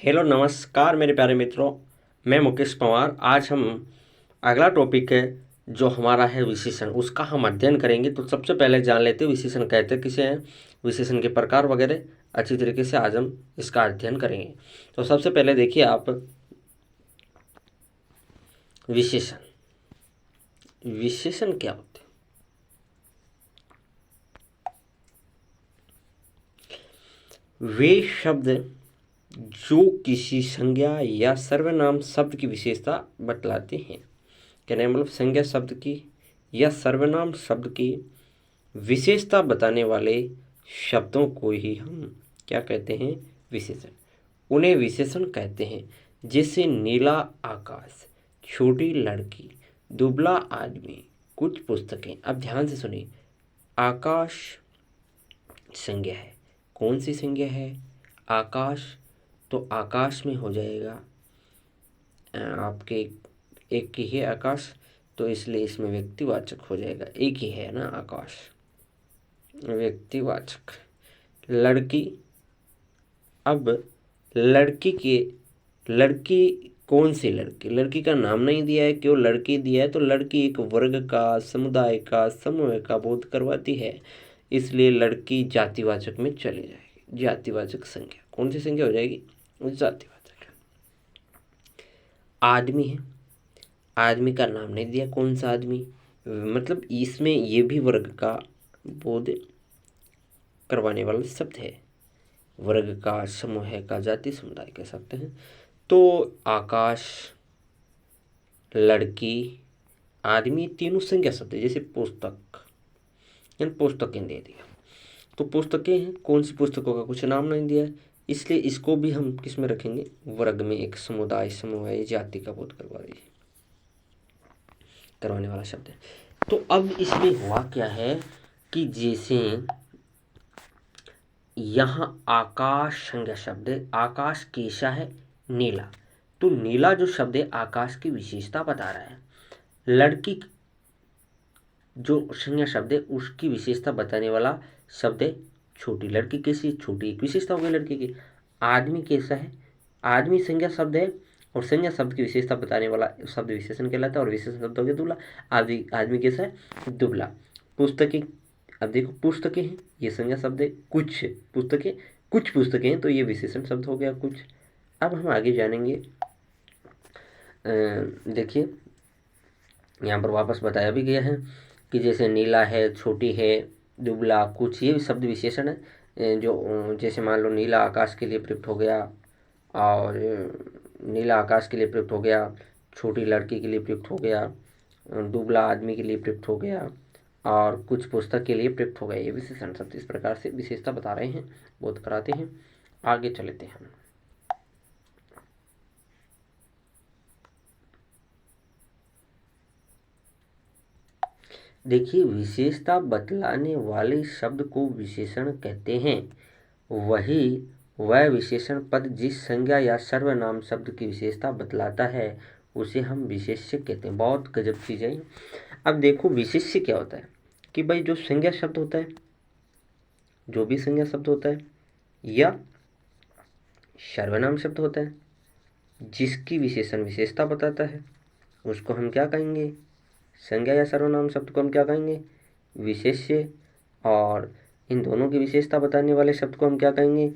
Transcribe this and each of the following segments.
Hello नमस्कार मेरे प्यारे मित्रों। मैं मुकेश पवार। आज हम अगला टॉपिक है जो हमारा है विशेषण, उसका हम अध्ययन करेंगे। तो सबसे पहले जान लेते हैं विशेषण कहते किसे हैं, विशेषण के प्रकार वगैरह अच्छी तरीके से आज हम इसका अध्ययन करेंगे। तो सबसे पहले देखिए आप, विशेषण विशेषण क्या होते हैं? वे शब्द जो किसी संज्ञा या सर्वनाम शब्द की विशेषता बतलाते हैं। कहने का मतलब संज्ञा शब्द की या सर्वनाम शब्द की विशेषता बताने वाले शब्दों को ही हम क्या कहते हैं? विशेषण। उन्हें विशेषण कहते हैं। जैसे नीला आकाश, छोटी लड़की, दुबला आदमी, कुछ पुस्तकें। अब ध्यान से सुनिए, आकाश संज्ञा है। कौन सी संज्ञा है? आकाश। तो आकाश में हो जाएगा आपके एक ही है आकाश, तो इसलिए इसमें व्यक्तिवाचक हो जाएगा। एक ही है ना आकाश, व्यक्तिवाचक। लड़की, अब लड़की कौन सी लड़की? लड़की का नाम नहीं दिया है, क्यों लड़की दिया है? तो लड़की एक वर्ग का, समुदाय का, समूह का बोध करवाती है, इसलिए लड़की जातिवाचक में चली जाएगी। जातिवाचक संज्ञा कौन सी संज्ञा हो जाएगी? जातिवाचक। आदमी है, आदमी का नाम नहीं दिया, कौन सा आदमी? मतलब इसमें ये भी वर्ग का बोध करवाने वाला शब्द है। वर्ग का, समूह का, जाति, समुदाय कह सकते हैं। तो आकाश, लड़की, आदमी, तीनों संज्ञा शब्द है। जैसे पुस्तक, यानी पुस्तकें दे दिया, तो पुस्तकें हैं। कौन सी पुस्तकों का कुछ नाम नहीं दिया है, इसलिए इसको भी हम किस में रखेंगे? वर्ग में। एक समुदाय, समूह है, जाति का बोध करवाने वाला शब्द है। तो अब इसमें हुआ क्या है कि जैसे यहाँ आकाश संज्ञा शब्द है, आकाश कैसा है? नीला। तो नीला जो शब्द है आकाश की विशेषता बता रहा है। लड़की जो संज्ञा शब्द है उसकी विशेषता बताने वाला शब्द है छोटी। लड़की कैसी? छोटी, एक विशेषता हो गई लड़की की। आदमी कैसा है? आदमी संज्ञा शब्द है और संज्ञा शब्द की विशेषता बताने वाला शब्द विशेषण कहलाता है, और विशेषण शब्द हो गया दुबला। आदमी, आदमी कैसा है? दुबला। पुस्तकें, अब देखो पुस्तकें हैं, ये संज्ञा शब्द है। कुछ पुस्तकें, कुछ पुस्तकें हैं, तो ये विशेषण शब्द हो गया कुछ। अब हम आगे जानेंगे। देखिए यहाँ पर वापस बताया भी गया है कि जैसे नीला है, छोटी है, दुबला, कुछ, ये शब्द विशेषण है। जो जैसे मान लो नीला आकाश के लिए प्रयुक्त हो गया, और नीला आकाश के लिए प्रयुक्त हो गया, छोटी लड़की के लिए प्रयुक्त हो गया, दुबला आदमी के लिए प्रयुक्त हो गया, और कुछ पुस्तक के लिए प्रयुक्त हो गया। ये विशेषण शब्द इस प्रकार से विशेषता बता रहे हैं, बोध कराते हैं। आगे चलते हैं। देखिए, विशेषता बतलाने वाले शब्द को विशेषण कहते हैं। वही वह विशेषण पद जिस संज्ञा या सर्वनाम शब्द की विशेषता बतलाता है उसे हम विशेष्य कहते हैं। बहुत गजब चीज़ है। अब देखो विशेष्य क्या होता है कि भाई जो संज्ञा शब्द होता है, जो भी संज्ञा शब्द होता है या सर्वनाम शब्द होता है जिसकी विशेषण विशेषता बताता है उसको हम क्या कहेंगे? संज्ञा या सर्वनाम शब्द को हम क्या कहेंगे? विशेष्य। और इन दोनों की विशेषता बताने वाले शब्द को हम क्या कहेंगे?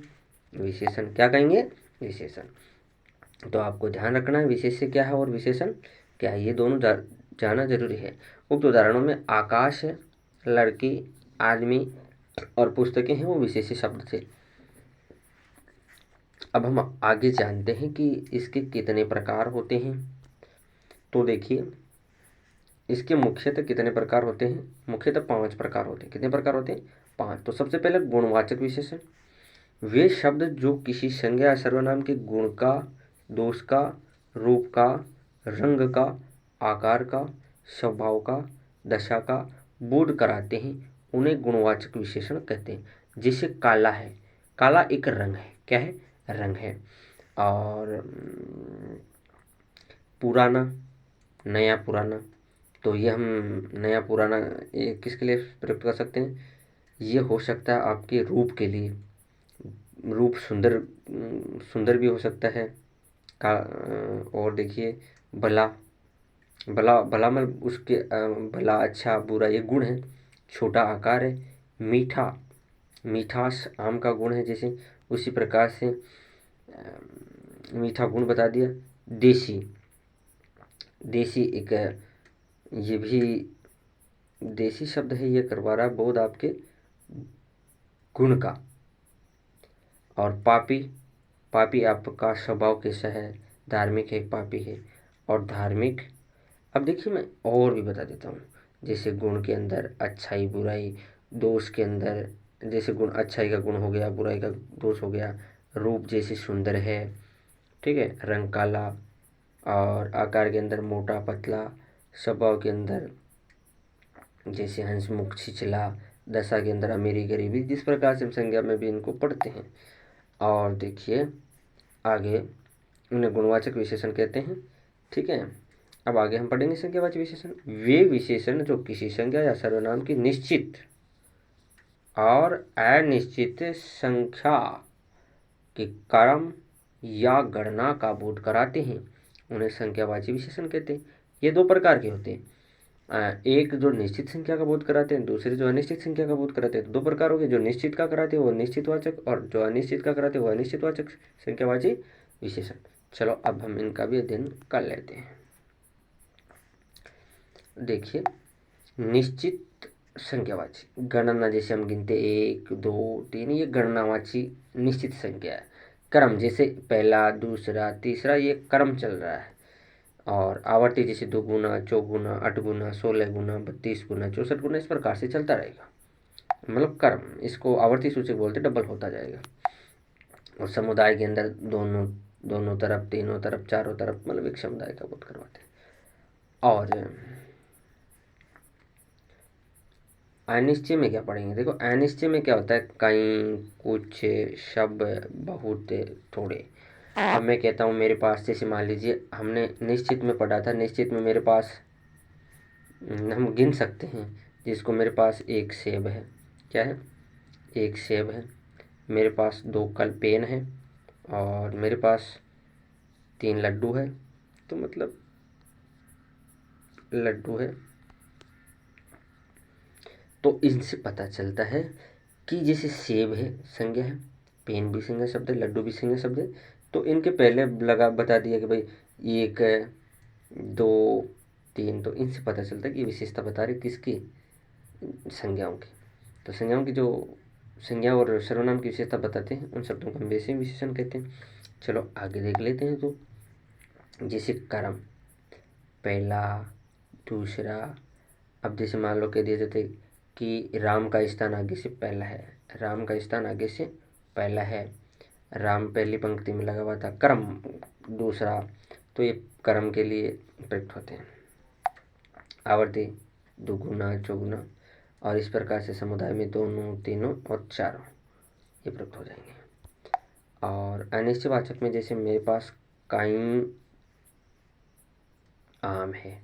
विशेषण। क्या कहेंगे? विशेषण। तो आपको ध्यान रखना है विशेष्य क्या है और विशेषण क्या है, ये दोनों जाना जरूरी है। उक्त उदाहरणों में आकाश है, लड़की, आदमी और पुस्तकें हैं, वो विशेष्य शब्द थे। अब हम आगे जानते हैं कि इसके कितने प्रकार होते हैं। तो देखिए, इसके मुख्यतः कितने प्रकार होते हैं? मुख्यतः 5 प्रकार होते हैं। कितने प्रकार होते हैं? 5। तो सबसे पहले गुणवाचक विशेषण। वे शब्द जो किसी संज्ञा या सर्वनाम के गुण का, दोष का, रूप का, रंग का, आकार का, स्वभाव का, दशा का बोध कराते हैं उन्हें गुणवाचक विशेषण कहते हैं। जैसे काला है, काला एक रंग है। क्या है? रंग है। और पुराना, नया, पुराना, तो ये हम नया पुराना ये किसके लिए प्रयुक्त कर सकते हैं? ये हो सकता है आपके रूप के लिए, रूप सुंदर भी हो सकता है का। और देखिए भला, भला मतलब उसके भला, अच्छा, बुरा ये गुण है। छोटा आकार है। मीठा, मिठास आम का गुण है जैसे, उसी प्रकार से मीठा गुण बता दिया। देसी, देसी एक ये भी देसी शब्द है, ये करवा रहा बोध आपके गुण का। और पापी, पापी आपका स्वभाव कैसा है, धार्मिक है, पापी है। और धार्मिक, अब देखिए मैं और भी बता देता हूँ। जैसे गुण के अंदर अच्छाई बुराई, दोष के अंदर जैसे गुण अच्छाई का गुण हो गया, बुराई का दोष हो गया। रूप जैसे सुंदर है, ठीक है, रंग काला, और आकार के अंदर मोटा पतला, स्वभाव के अंदर जैसे हंसमुख छिछला, दशा के अंदर अमीरी गरीबी, जिस प्रकार से हम संज्ञा में भी इनको पढ़ते हैं। और देखिए आगे उन्हें गुणवाचक विशेषण कहते हैं, ठीक है। अब आगे हम पढ़ेंगे संज्ञावाचक विशेषण। वे विशेषण जो किसी संज्ञा या सर्वनाम की निश्चित और अनिश्चित संख्या के क्रम या गणना का बोध कराते हैं, उन्हें संख्यावाची विशेषण कहते हैं। ये दो प्रकार के होते हैं। एक जो निश्चित संख्या का बोध कराते हैं, दूसरे जो अनिश्चित संख्या का बोध कराते हैं। दो प्रकार हो गए, जो निश्चित का कराते हैं वो निश्चितवाचक, और जो अनिश्चित का कराते हैं वो अनिश्चितवाचक संख्यावाची विशेषण। चलो अब हम इनका भी अध्ययन कर लेते हैं। देखिए निश्चित संख्यावाची गणना, जैसे हम गिनते 1 2 3, ये गणनावाची निश्चित संख्या है। क्रम जैसे पहला दूसरा तीसरा, ये क्रम चल रहा है। और आवर्ती जैसे 2 गुना 4 गुना 8 गुना 16 गुना 32 गुना 64 गुना, इस प्रकार से चलता रहेगा। मतलब क्रम, इसको आवर्ती सूचक बोलते, डबल होता जाएगा। और समुदाय के अंदर दोनों तरफ, तीनों तरफ, चारों तरफ, मतलब एक समुदाय का बोध करवाते हैं। और अनिश्चय में क्या पढ़ेंगे, देखो अनिश्चय में क्या होता है, कहीं, कुछ, सब, बहुत, थोड़े। अब मैं कहता हूँ मेरे पास, जैसे मान लीजिए हमने निश्चित में पढ़ा था, निश्चित में मेरे पास हम गिन सकते हैं, जिसको मेरे पास एक सेब है, क्या है, एक सेब है। मेरे पास 2 कल पेन है, और मेरे पास 3 लड्डू है। तो मतलब लड्डू है, तो इनसे पता चलता है कि जैसे सेब है संज्ञा है, पेन भी संज्ञा शब्द है, लड्डू भी संज्ञा शब्द है। तो इनके पहले लगा बता दिया कि भाई 1 2 3, तो इनसे पता चलता है कि ये विशेषता बता रही किसकी, संज्ञाओं की। तो संज्ञाओं की जो संज्ञा और सर्वनाम की विशेषता बताते हैं, उन शब्दों को हम वैसे विशेषण कहते हैं। चलो आगे देख लेते हैं। तो जैसे क्रम, पहला दूसरा, अब जैसे मान लो कह दिया जाता है कि राम का स्थान आगे से पहला है, राम का स्थान आगे से पहला है, राम पहली पंक्ति में लगा हुआ था, क्रम दूसरा, तो ये क्रम के लिए प्रयुक्त होते हैं। आवर्ती 2 गुना 4 गुना, और इस प्रकार से समुदाय में दोनों, तीनों और चारों, ये प्रयुक्त हो जाएंगे। और अनिश्चयवाचक में जैसे मेरे पास कहीं आम है,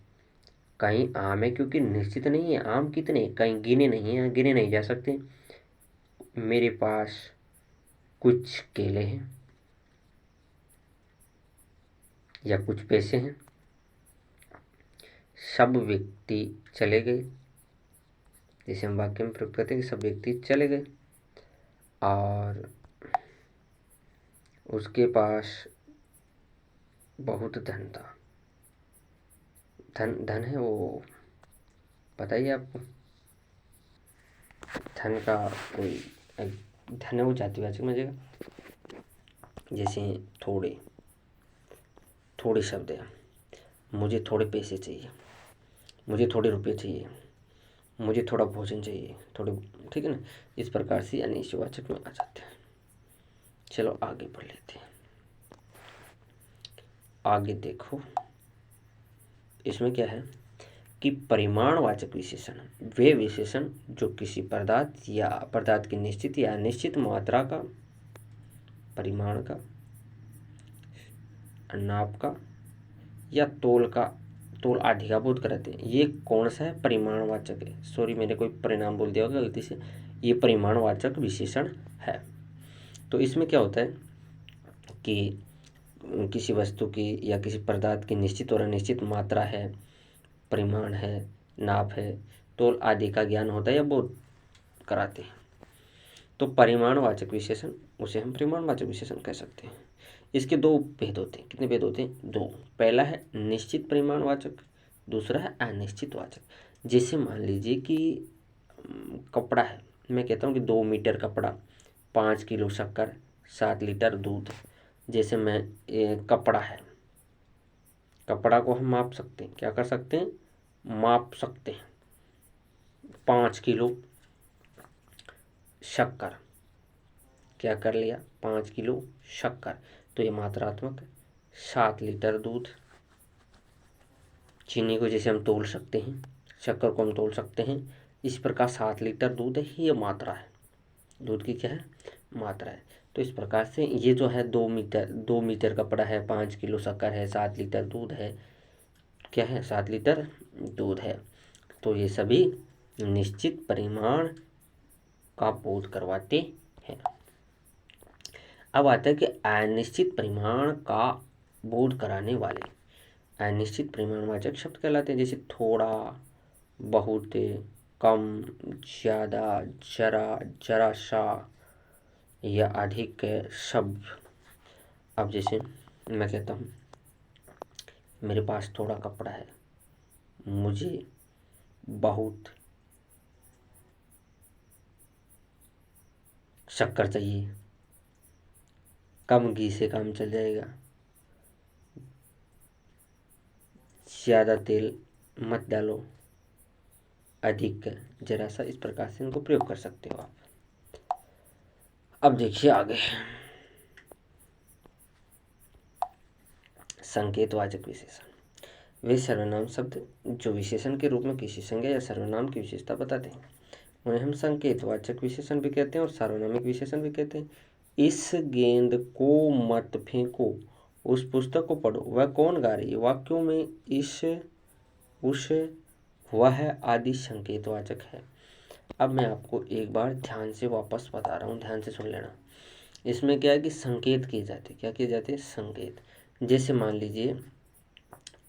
कहीं आम है क्योंकि निश्चित नहीं है आम कितने, कहीं गिने नहीं है, गिने नहीं जा सकते। मेरे पास कुछ केले हैं या कुछ पैसे हैं। सब व्यक्ति चले गए, जैसे हम वाक्य में प्रयोग करते हैं कि सब व्यक्ति चले गए। और उसके पास बहुत धन था, धन है वो, बताइए आपको धन का कोई, धन है वो जातिवाचक में जाएगा। जैसे थोड़े शब्द है, मुझे थोड़े पैसे चाहिए, मुझे थोड़े रुपए चाहिए, मुझे थोड़ा भोजन चाहिए, थोड़े, ठीक है ना, इस प्रकार से अनिश्चयवाचक में आ जाते हैं। चलो आगे पढ़ लेते हैं। आगे देखो, इसमें क्या है कि परिमाणवाचक विशेषण, वे विशेषण जो किसी पदार्थ की निश्चित या अनिश्चित मात्रा का, परिमाण का, नाप का या तोल आदि का बोध कराते हैं। ये कौन सा है, परिमाणवाचक है। सॉरी मैंने कोई परिणाम बोल दिया होगा गलती से, ये परिमाणवाचक विशेषण है। तो इसमें क्या होता है कि किसी वस्तु की या किसी पदार्थ की निश्चित और अनिश्चित मात्रा है, परिमाण है, नाप है, तोल आदि का ज्ञान होता है या बोध कराते हैं। तो परिमाणवाचक विशेषण, उसे हम परिमाणवाचक विशेषण कह सकते हैं। इसके दो भेद होते हैं। कितने भेद होते हैं? दो। पहला है निश्चित परिमाणवाचक, दूसरा है अनिश्चित वाचक। जैसे मान लीजिए कि कपड़ा है, मैं कहता हूँ कि 2 मीटर कपड़ा, 5 किलो शक्कर, 7 लीटर दूध। जैसे कपड़ा है, कपड़ा को हम माप सकते हैं, क्या कर सकते हैं? माप सकते हैं। 5 किलो शक्कर, क्या कर लिया? 5 किलो शक्कर, तो ये मात्रात्मक है। 7 लीटर दूध, चीनी को जैसे हम तोल सकते हैं, शक्कर को हम तोल सकते हैं, इस प्रकार 7 लीटर दूध है, ये मात्रा है। दूध की क्या है? मात्रा है। तो इस प्रकार से ये जो है 2 मीटर कपड़ा है, 5 किलो शक्कर है, 7 लीटर दूध है, क्या है? 7 लीटर दूध है। तो ये सभी निश्चित परिमाण का बोध करवाते हैं। अब आता है कि अनिश्चित परिमाण का बोध कराने वाले अनिश्चित परिमाणवाचक शब्द कहलाते हैं। जैसे थोड़ा, बहुत, कम, ज़्यादा, जरा, जरा सा या अधिक शब्द। अब जैसे मैं कहता हूँ मेरे पास थोड़ा कपड़ा है, मुझे बहुत शक्कर चाहिए, कम घी से काम चल जाएगा, ज़्यादा तेल मत डालो, अधिक, जरा सा। इस प्रकार से इनको प्रयोग कर सकते हो आप। अब देखिए आगे, संकेतवाचक विशेषण। वे सर्वनाम शब्द जो विशेषण के रूप में किसी संज्ञा या सर्वनाम की विशेषता बताते हैं, उन्हें हम संकेतवाचक विशेषण भी कहते हैं और सार्वनामिक विशेषण भी कहते हैं। इस गेंद को मत फेंको, उस पुस्तक को पढ़ो, वह कौन गा रही है, वाक्यों में इस, उस, वह आदि संकेतवाचक है। अब मैं आपको एक बार ध्यान से वापस बता रहा हूँ, ध्यान से सुन लेना। इसमें क्या है कि संकेत किए जाते, क्या किए जाते? संकेत। जैसे मान लीजिए,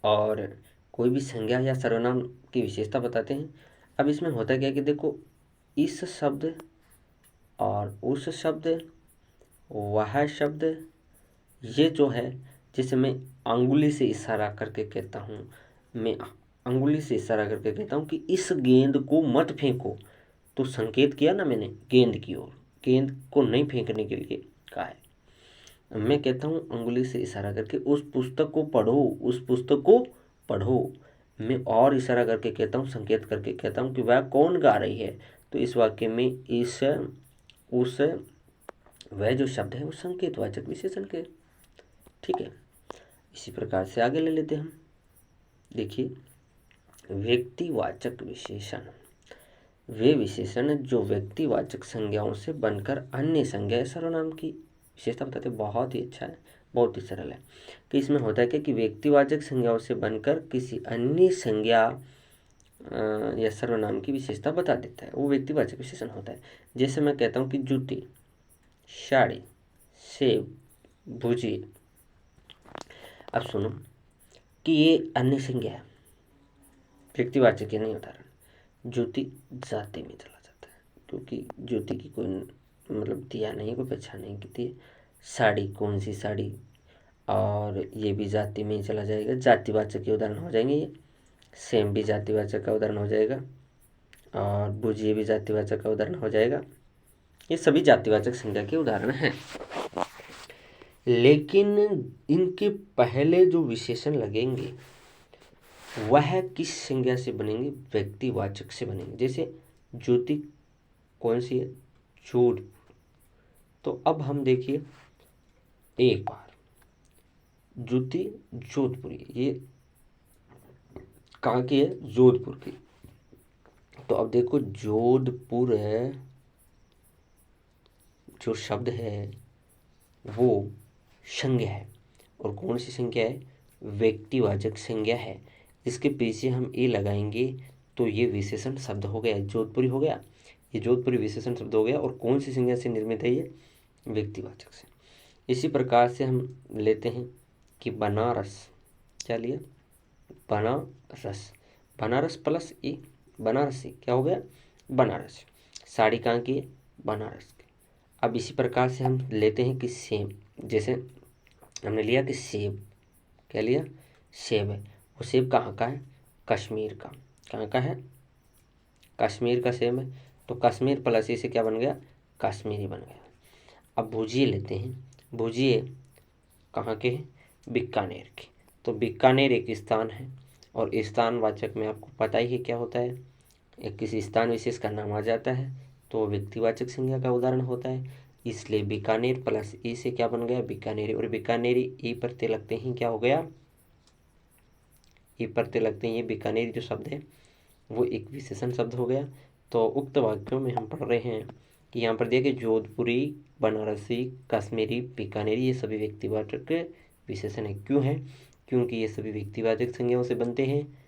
और कोई भी संज्ञा या सर्वनाम की विशेषता बताते हैं। अब इसमें होता क्या है कि देखो, इस शब्द और उस शब्द, वह शब्द, ये जो है, जैसे मैं अंगुली से इशारा करके कहता हूँ, मैं अंगुली से इशारा करके कहता हूँ कि इस गेंद को मत फेंको, तो संकेत किया ना मैंने गेंद की ओर, गेंद को नहीं फेंकने के लिए कहा है। मैं कहता हूँ अंगुली से इशारा करके उस पुस्तक को पढ़ो, उस पुस्तक को पढ़ो। मैं और इशारा करके कहता हूँ, संकेत करके कहता हूँ कि वह कौन गा रही है। तो इस वाक्य में इस, उस, वह जो शब्द है वो संकेतवाचक विशेषण के, ठीक है। इसी प्रकार से आगे ले लेते हैं हम। देखिए, व्यक्तिवाचक विशेषण। वे विशेषण जो व्यक्तिवाचक संज्ञाओं से बनकर अन्य संज्ञा या सर्वनाम की विशेषता बताते हैं। बहुत ही अच्छा है, बहुत ही सरल है। कि इसमें होता है कि व्यक्तिवाचक संज्ञाओं से बनकर किसी अन्य संज्ञा या सर्वनाम की विशेषता बता देता है, वो व्यक्तिवाचक विशेषण होता है। जैसे मैं कहता हूँ कि जूती, साड़ी, सेब, भुजिया। अब सुनो कि ये अन्य संज्ञा है, व्यक्तिवाचक के नहीं उदाहरण। ज्योति जाति में चला जाता है, क्योंकि ज्योति की कोई मतलब दिया नहीं, कोई पहचान नहीं की थी। साड़ी, कौन सी साड़ी, और ये भी जाति में ही चला जाएगा, जातिवाचक के उदाहरण हो जाएंगे ये। सेम भी जातिवाचक का उदाहरण हो जाएगा, और भुजिया भी जातिवाचक का उदाहरण हो जाएगा। ये सभी जातिवाचक संज्ञा के उदाहरण हैं। लेकिन इनके पहले जो विशेषण लगेंगे वह किस संज्ञा से बनेंगे? व्यक्तिवाचक से बनेंगे। जैसे ज्योति कौन सी है? जोधपुर। तो अब हम देखिए एक बार, ज्योति जोधपुरी, ये कहाँ की है? जोधपुर की। तो अब देखो, जोधपुर है जो शब्द है वो संज्ञा है, और कौन सी संज्ञा है? व्यक्तिवाचक संज्ञा है। इसके पीछे हम ए लगाएंगे तो ये विशेषण शब्द हो गया, जोधपुरी हो गया। ये जोधपुरी विशेषण शब्द हो गया। और कौन सी संज्ञा से निर्मित है? ये व्यक्तिवाचक से। इसी प्रकार से हम लेते हैं कि बनारस, क्या लिया, बनारस, बनारस प्लस ई, बनारसी क्या हो गया, बनारस। साड़ी कहाँ की है, बनारस की। अब इसी प्रकार से हम लेते हैं कि सेब, जैसे हमने लिया कि सेब, क्या लिया, सेब है, वो सेब कहाँ का है, कश्मीर का। कहाँ का है, कश्मीर का सेब है, तो कश्मीर प्लस ई से क्या बन गया, कश्मीरी बन गया। अब भुजिए लेते हैं, भुजिए कहाँ के हैं, बीकानेर के। तो बीकानेर एक स्थान है, और स्थानवाचक में आपको पता ही है क्या होता है, एक किसी स्थान विशेष का नाम आ जाता है तो वो व्यक्तिवाचक संज्ञा का उदाहरण होता है। इसलिए बीकानेर प्लस ई से क्या बन गया, बीकानेरी। और बीकानेरी ई प्रत्यय लगते ही क्या हो गया, ई प्रत्यय लगते ही ये बीकानेरी जो शब्द है वो एक विशेषण शब्द हो गया। तो उक्त वाक्यों में हम पढ़ रहे हैं कि यहाँ पर देखिए जोधपुरी, बनारसी, कश्मीरी, बीकानेरी ये सभी व्यक्तिवाचक विशेषण है। क्यों है, क्योंकि ये सभी व्यक्तिवाचक संज्ञाओं से बनते हैं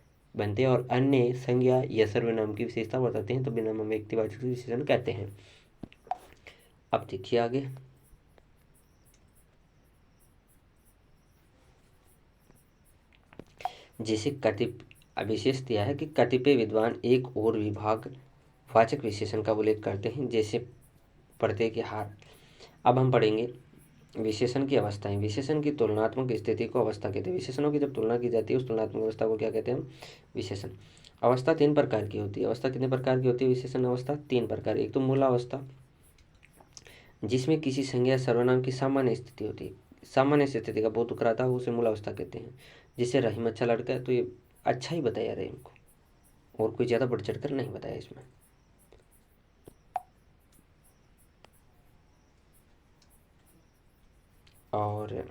और अन्य संज्ञा या सर्वनाम की विशेषता बताते हैं, तो बिना हम व्यक्तिवाचक विशेषण कहते हैं। अब देखिए आगे, जैसे कतिपय विशेष दिया है कि कतिपय विद्वान एक और विभाग वाचक विशेषण का उल्लेख करते हैं, जैसे प्रत्येक हार। अब हम पढ़ेंगे विशेषण की अवस्थाएं। विशेषण की तुलनात्मक स्थिति को अवस्था कहते हैं। विशेषणों की जब तुलना की जाती है उस तुलनात्मक अवस्था को क्या कहते हैं हम, विशेषण। अवस्था तीन प्रकार की होती है। अवस्था कितने प्रकार की होती है, विशेषण अवस्था तीन प्रकार। एक तो मूलावस्था, जिसमें किसी संज्ञा सर्वनाम की सामान्य स्थिति होती है, सामान्य स्थिति का बहुत उकराता है उसे मूलावस्था कहते हैं। जैसे रहीम अच्छा लड़का है, तो ये अच्छा ही बताया रहीम को, और कोई ज़्यादा बढ़ चढ़ कर नहीं बताया इसमें। और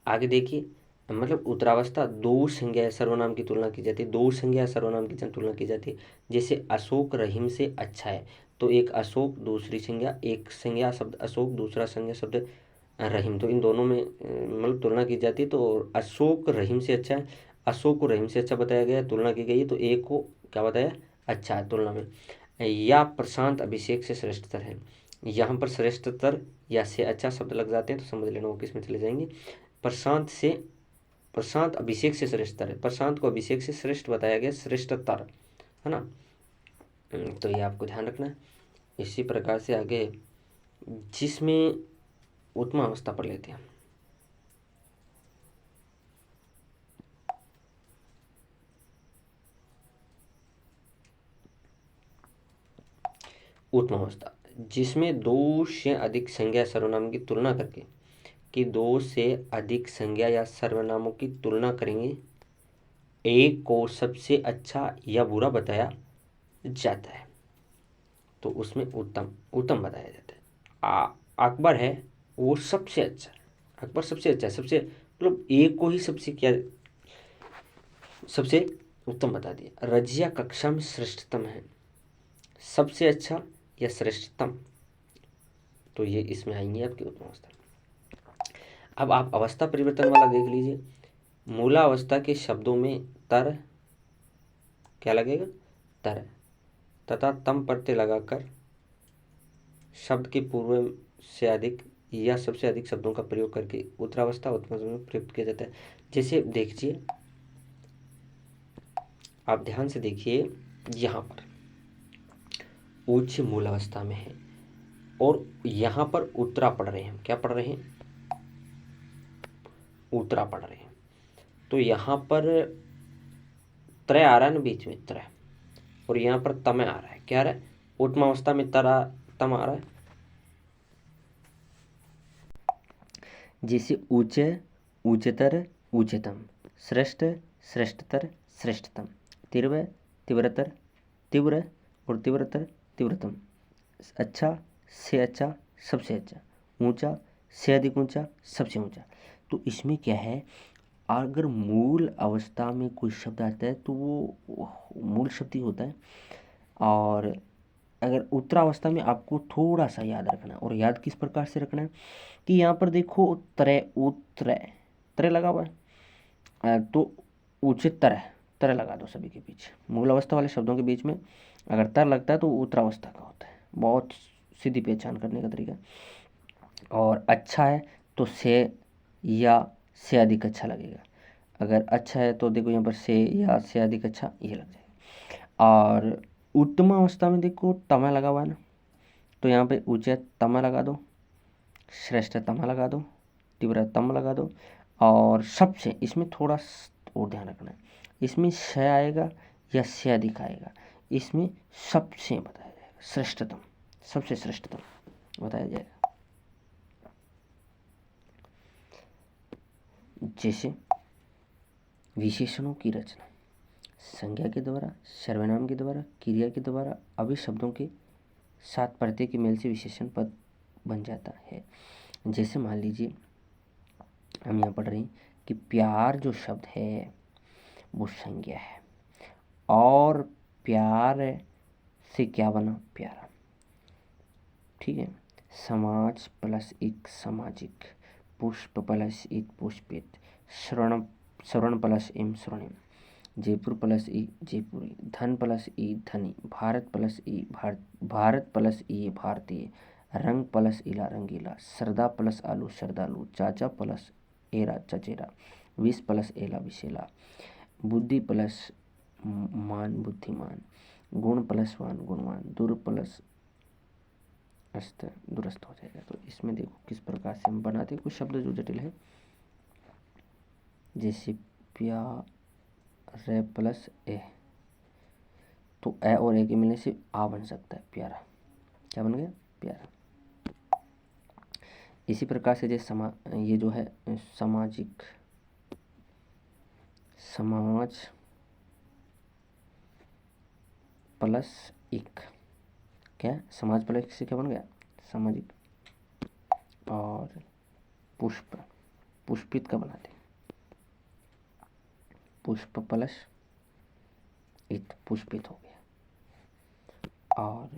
आगे देखिए, मतलब उत्तरावस्था दो संज्ञा सर्वनाम की तुलना की जाती है, दो संज्ञा सर्वनाम की तुलना की जाती है। जैसे अशोक रहीम से अच्छा है, तो एक अशोक दूसरी संज्ञा, एक संज्ञा शब्द अशोक दूसरा संज्ञा शब्द रहीम, तो इन दोनों में मतलब तुलना की जाती है। तो अशोक रहीम से अच्छा है, अशोक को रहीम से अच्छा बताया गया, तुलना की गई है, तो एक को क्या बताया, अच्छा है तुलना में। या प्रशांत अभिषेक से श्रेष्ठतर है, यहाँ पर श्रेष्ठतर या से अच्छा शब्द लग जाते हैं तो समझ लेना वो किस में चले जाएंगे। प्रशांत से, प्रशांत अभिषेक से श्रेष्ठतर है, प्रशांत को अभिषेक से श्रेष्ठ बताया गया, श्रेष्ठतर है ना। तो ये आपको ध्यान रखना है। इसी प्रकार से आगे जिसमें उत्तम अवस्था पर लेते हैं, उत्तम अवस्था जिसमें दो से अधिक संज्ञा सर्वनाम की तुलना करके, कि दो से अधिक संज्ञा या सर्वनामों की तुलना करेंगे, एक को सबसे अच्छा या बुरा बताया जाता है, तो उसमें उत्तम उत्तम बताया जाता है। अकबर है वो सबसे अच्छा है, अकबर सबसे अच्छा है, सबसे मतलब एक को ही सबसे क्या, सबसे उत्तम बता दिया। रजिया कक्षा में श्रेष्ठतम है, सबसे अच्छा या श्रेष्ठतम, तो ये इसमें आएंगे आपकी उत्तम अवस्था। अब आप अवस्था परिवर्तन वाला देख लीजिए। मूला अवस्था के शब्दों में तर क्या लगेगा, तर, तथा तम प्रत्यय लगाकर शब्द के पूर्व से अधिक या सबसे अधिक शब्दों का प्रयोग करके उत्तरावस्था उत्तम में प्रयुक्त किया जाता है। जैसे देखिए, आप ध्यान से देखिए, यहाँ पर उच्च मूल अवस्था में है और यहाँ पर उत्तरा पढ़ रहे हैं, क्या पढ़ रहे हैं, उत्तरा पढ़ रहे हैं। तो यहाँ पर त्रय आ रहा है ना बीच में, त्रय, और यहाँ पर तमय आ रहा है, क्या आ रहा है, उत्तम अवस्था में तम आ रहा है। जैसे ऊंच, ऊंचतर, ऊंचतम, श्रेष्ठ, श्रेष्ठतर, श्रेष्ठतम, तीव्र, तीव्रतर, तीव्र, और तीव्रतर, तीव्रतम, अच्छा से अच्छा, सबसे अच्छा, ऊंचा से अधिक ऊंचा, सबसे ऊंचा। तो इसमें क्या है, अगर मूल अवस्था में कोई शब्द आता है तो वो मूल शब्द ही होता है, और अगर उत्तरावस्था में आपको थोड़ा सा याद रखना है, और याद किस प्रकार से रखना है कि यहाँ पर देखो त्रय, उत्रय, त्रय लगा हुआ है, तो उच्चतर है, तर लगा दो सभी के बीच, मूल अवस्था वाले शब्दों के बीच में अगर तर लगता है तो उत्तरावस्था का होता है। बहुत सीधी पहचान करने का तरीका। और अच्छा है तो से या से अधिक अच्छा लगेगा। अगर अच्छा है तो देखो यहाँ पर से या से अधिक अच्छा ये लग जाएगा। और उत्तम अवस्था में देखो तमा लगा हुआ है ना, तो यहाँ पे ऊंचे तमा लगा दो, श्रेष्ठ तमा लगा दो, तीव्र तम लगा दो। और सबसे इसमें थोड़ा और ध्यान रखना है, इसमें श आएगा या से अधिक आएगा, इसमें सबसे बताया जाएगा, श्रेष्ठतम, सबसे श्रेष्ठतम बताया जाएगा। जैसे विशेषणों की रचना संज्ञा के द्वारा, सर्वनाम के द्वारा, क्रिया के द्वारा, अभी शब्दों के साथ प्रत्यय के मेल से विशेषण पद बन जाता है। जैसे मान लीजिए हम यहाँ पढ़ रहे हैं कि प्यार जो शब्द है वो संज्ञा है, और प्यार से क्या बना, प्यारा। ठीक है। समाज प्लस एक सामाजिक, पुष्प प्लस एक पुष्पित, श्रवण प्लस एम श्रवणिम, जयपुर प्लस ई जयपुरी, धन प्लस ई धनी, भारत प्लस ई भारत प्लस ई भारतीय, रंग प्लस इला रंगीला, श्रद्धा प्लस आलू श्रद्धालु, चाचा प्लस एरा चचेरा, विष प्लस एला विशेला, बुद्धि प्लस मान बुद्धिमान, गुण प्लस वान गुणवान, दूर प्लस अस्त दुरस्त हो जाएगा। तो इसमें देखो किस प्रकार से हम बनाते हैं, कुछ शब्द जो जटिल है, जैसे प्यारे प्लस ए, तो ए और ए के मिलने से आ बन सकता है प्यारा। क्या बन गया, प्यारा। इसी प्रकार से जैसे ये जो है सामाजिक, समाज प्लस एक, क्या समाज प्लस एक से क्या बन गया, सामाजिक। और पुष्प, पुष्पित का बनाते हैं, पुष्प प्लस इत, पुष्पित हो गया। और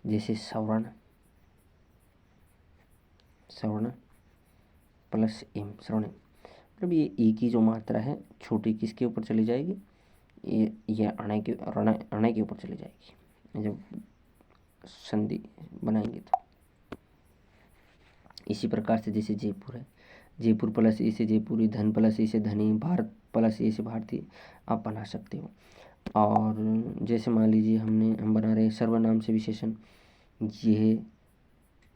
जैसे सवर्ण, सवर्ण प्लस एम श्रवण, मतलब ये ई की जो मात्रा है छोटी किसके ऊपर चली जाएगी, ये अणे के ऊपर चली जाएगी जब संधि बनाएंगे तो। इसी प्रकार से जैसे जयपुर है, जयपुर प्लस ए से जयपुरी, धन प्लस ए से धनी, भारत प्लस ए से भारतीय, आप बना सकते हो। और जैसे मान लीजिए हम बना रहे हैं सर्वनाम से विशेषण,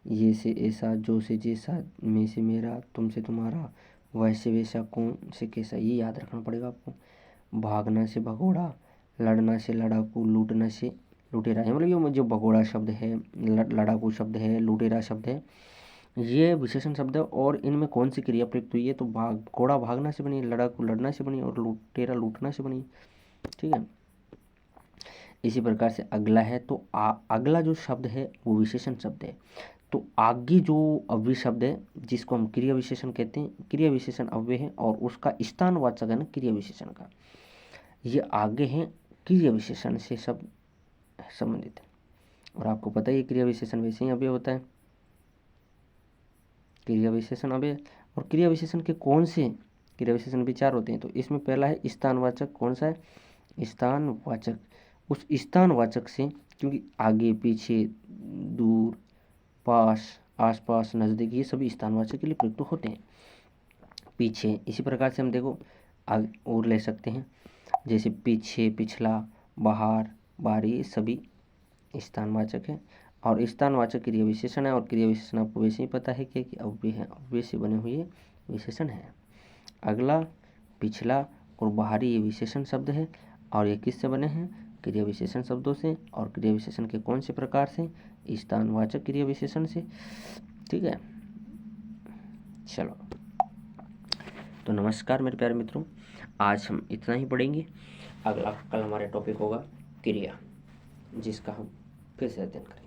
ये से ऐसा, जो से जैसा, में से मेरा, तुम से तुम्हारा, वैसे वैसा, कौन से कैसा, ये याद रखना पड़ेगा आपको। भागना से भगोड़ा, लड़ना से लड़ाकू, लूटना से लुटेरा है, मतलब ये जो भगोड़ा शब्द है, लड़ाकू शब्द है, लुटेरा शब्द है, ये विशेषण शब्द है। और इनमें कौन सी क्रिया प्रयुक्त हुई है, तो घोड़ा भागना से बनी, लड़ाकू लड़ना से बनी, और लुटेरा लूटना से बनी। ठीक है। इसी प्रकार से अगला है, तो अगला जो शब्द है वो विशेषण शब्द है। तो आगे जो अव्यय शब्द है जिसको हम क्रिया विशेषण कहते हैं, क्रिया विशेषण अव्यय है और उसका स्थानवाचक है ना क्रिया विशेषण का, ये आगे है क्रिया विशेषण से सब संबंधित है। और आपको पता है क्रिया विशेषण वैसे ही अव्यय होता है, क्रिया विशेषण अव्यय। और क्रिया विशेषण के कौन से क्रिया विशेषण विचार होते हैं, तो इसमें पहला है स्थानवाचक। कौन सा है, स्थानवाचक। उस स्थानवाचक से, क्योंकि आगे पीछे, दूर, पास, आसपास, नज़दीक, ये सभी स्थानवाचक के लिए प्रयुक्त होते हैं। पीछे, इसी प्रकार से हम देखो आगे और ले सकते हैं, जैसे पीछे, पिछला, बाहर, बाहरी, ये सभी स्थानवाचक है। और स्थानवाचक क्रिया विशेषण है, और क्रिया विशेषण आपको वैसे ही पता है कि अव्यय है, अव्यय से बने हुए विशेषण है। अगला, पिछला और बाहरी ये विशेषण शब्द है, और ये किससे बने हैं, क्रिया विशेषण शब्दों से। और क्रिया विशेषण के कौन से प्रकार से, स्थानवाचक क्रिया विशेषण से। ठीक है, चलो तो नमस्कार मेरे प्यारे मित्रों, आज हम इतना ही पढ़ेंगे। अगला कल हमारा टॉपिक होगा क्रिया, जिसका हम फिर से अध्ययन करेंगे।